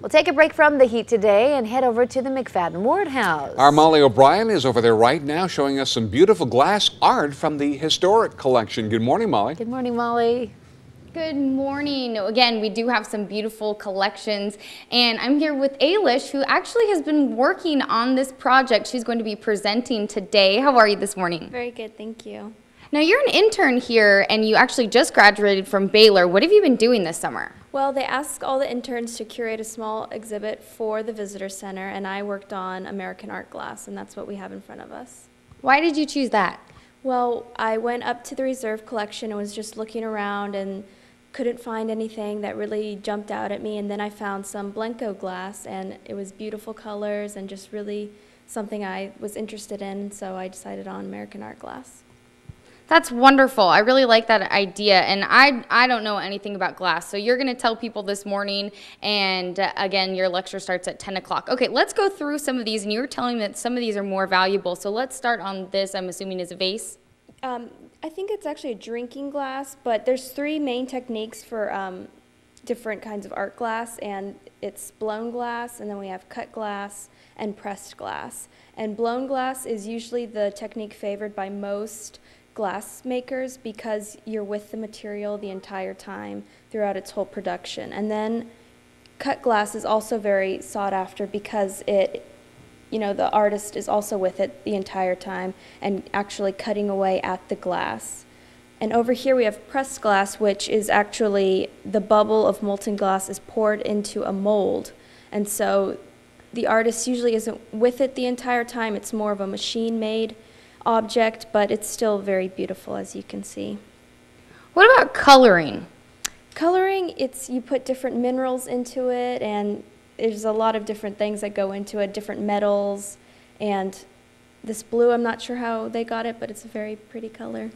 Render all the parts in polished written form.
We'll take a break from the heat today and head over to the McFadden Ward House. Our Molly O'Brien is over there right now showing us some beautiful glass art from the historic collection. Good morning, Molly. Good morning, Molly. Good morning. Again, we do have some beautiful collections, and I'm here with Ailish, who actually has been working on this project. She's going to be presenting today. How are you this morning? Very good, thank you. Now, you're an intern here, and you actually just graduated from Baylor. What have you been doing this summer? Well, they asked all the interns to curate a small exhibit for the Visitor Center, and I worked on American art glass, and that's what we have in front of us. Why did you choose that? Well, I went up to the reserve collection and was just looking around and couldn't find anything that really jumped out at me, and then I found some Blenko glass, and it was beautiful colors and just really something I was interested in, so I decided on American art glass. That's wonderful. I really like that idea, and I don't know anything about glass, so you're going to tell people this morning, and again, your lecture starts at 10 o'clock. Okay, let's go through some of these, and you were telling me that some of these are more valuable, so let's start on this, I'm assuming is a vase? I think it's actually a drinking glass, but there's three main techniques for different kinds of art glass, and it's blown glass, and then we have cut glass and pressed glass. And blown glass is usually the technique favored by most glass makers because you're with the material the entire time throughout its whole production. And then cut glass is also very sought after because the artist is also with it the entire time and actually cutting away at the glass. And over here we have pressed glass, which is actually the bubble of molten glass is poured into a mold. And so the artist usually isn't with it the entire time. It's more of a machine-made object, but it's still very beautiful, as you can see. What about coloring? Coloring, you put different minerals into it, and there's a lot of different things that go into it, different metals, and this blue, I'm not sure how they got it, but it's a very pretty color.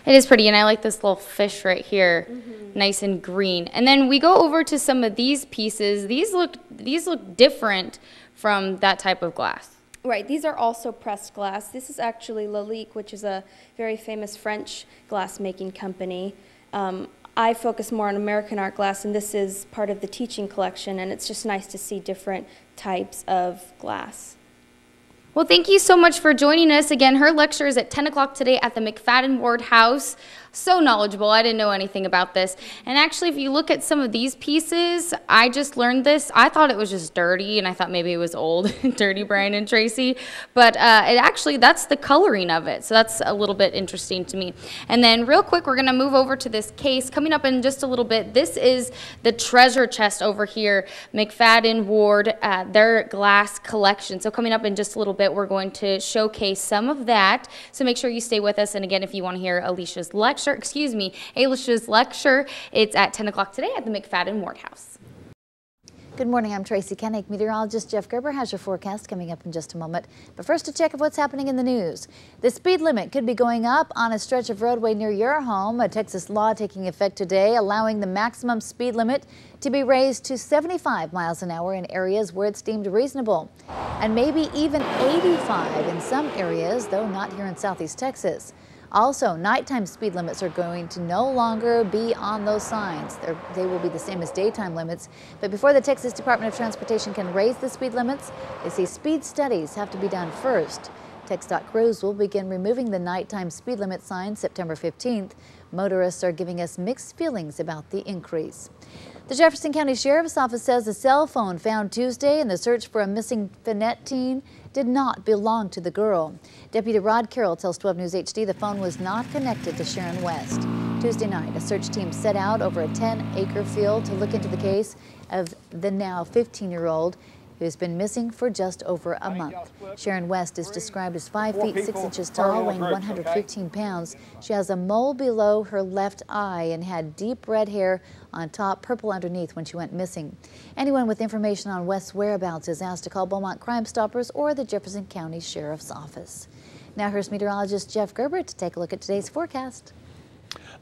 It is pretty, and I like this little fish right here, nice and green. And then we go over to some of these pieces. These look different from that type of glass. Right, these are also pressed glass. This is actually Lott, which is a very famous French glass-making company. I focus more on American art glass, and this is part of the teaching collection, and it's just nice to see different types of glass. Well, thank you so much for joining us. Again, her lecture is at 10 o'clock today at the McFadden Ward House. So knowledgeable. I didn't know anything about this. And actually, if you look at some of these pieces, I just learned this. I thought it was just dirty, and I thought maybe it was old, dirty Brian and Tracy. But that's the coloring of it. So that's a little bit interesting to me. And then real quick, we're going to move over to this case. Coming up in just a little bit, this is the treasure chest over here, McFadden Ward, their glass collection. So coming up in just a little bit, we're going to showcase some of that. So make sure you stay with us. And again, if you want to hear Ailish's lecture, it's at 10 o'clock today at the McFadden Ward House. Good morning, I'm Tracy Koenig. Meteorologist Jeff Gerber has your forecast coming up in just a moment. But first, a check of what's happening in the news. The speed limit could be going up on a stretch of roadway near your home. A Texas law taking effect today, allowing the maximum speed limit to be raised to 75 miles an hour in areas where it's deemed reasonable, and maybe even 85 in some areas, though not here in Southeast Texas. Also, nighttime speed limits are going to no longer be on those signs. They will be the same as daytime limits. But before the Texas Department of Transportation can raise the speed limits, they say speed studies have to be done first. TxDOT crews will begin removing the nighttime speed limit signs September 15th. Motorists are giving us mixed feelings about the increase. The Jefferson County Sheriff's Office says a cell phone found Tuesday in the search for a missing Finette teen did not belong to the girl. Deputy Rod Carroll tells 12 News HD the phone was not connected to Sharon West. Tuesday night, a search team set out over a 10-acre field to look into the case of the now 15-year-old who has been missing for just over a month. Sharon West is described as 5 feet 6 inches tall, weighing 115 pounds. She has a mole below her left eye and had deep red hair on top, purple underneath when she went missing. Anyone with information on West's whereabouts is asked to call Beaumont Crime Stoppers or the Jefferson County Sheriff's Office. Now here's meteorologist Jeff Gerber to take a look at today's forecast.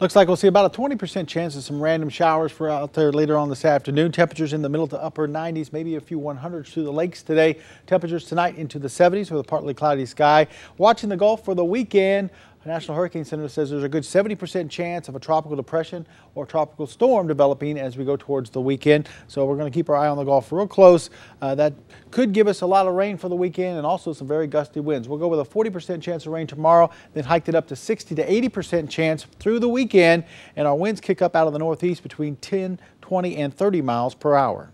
Looks like we'll see about a 20% chance of some random showers for out there later on this afternoon. Temperatures in the middle to upper 90s, maybe a few 100s through the lakes today. Temperatures tonight into the 70s with a partly cloudy sky. Watching the Gulf for the weekend. The National Hurricane Center says there's a good 70% chance of a tropical depression or tropical storm developing as we go towards the weekend. So we're going to keep our eye on the Gulf real close. That could give us a lot of rain for the weekend and also some very gusty winds. We'll go with a 40% chance of rain tomorrow, then hiked it up to 60 to 80% chance through the weekend. And our winds kick up out of the northeast between 10, 20, and 30 miles per hour.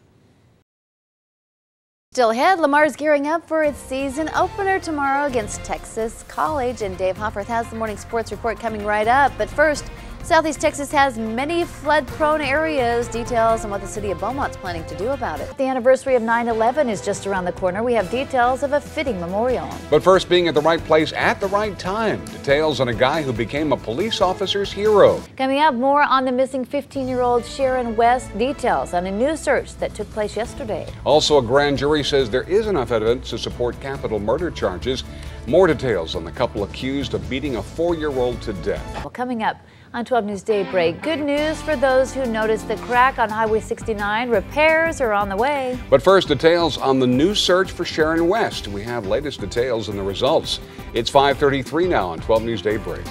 Still ahead, Lamar's gearing up for its season opener tomorrow against Texas College, and Dave Hofferth has the morning sports report coming right up. But first, Southeast Texas has many flood-prone areas. Details on what the city of Beaumont's planning to do about it. The anniversary of 9/11 is just around the corner. We have details of a fitting memorial. But first, being at the right place at the right time. Details on a guy who became a police officer's hero. Coming up, more on the missing 15-year-old Sharon West. Details on a new search that took place yesterday. Also, a grand jury says there is enough evidence to support capital murder charges. More details on the couple accused of beating a 4-year-old to death. Well, coming up on 12 News Daybreak, good news for those who noticed the crack on Highway 69. Repairs are on the way. But first, details on the new search for Sharon West. We have latest details and the results. It's 5:33 now on 12 News Daybreak.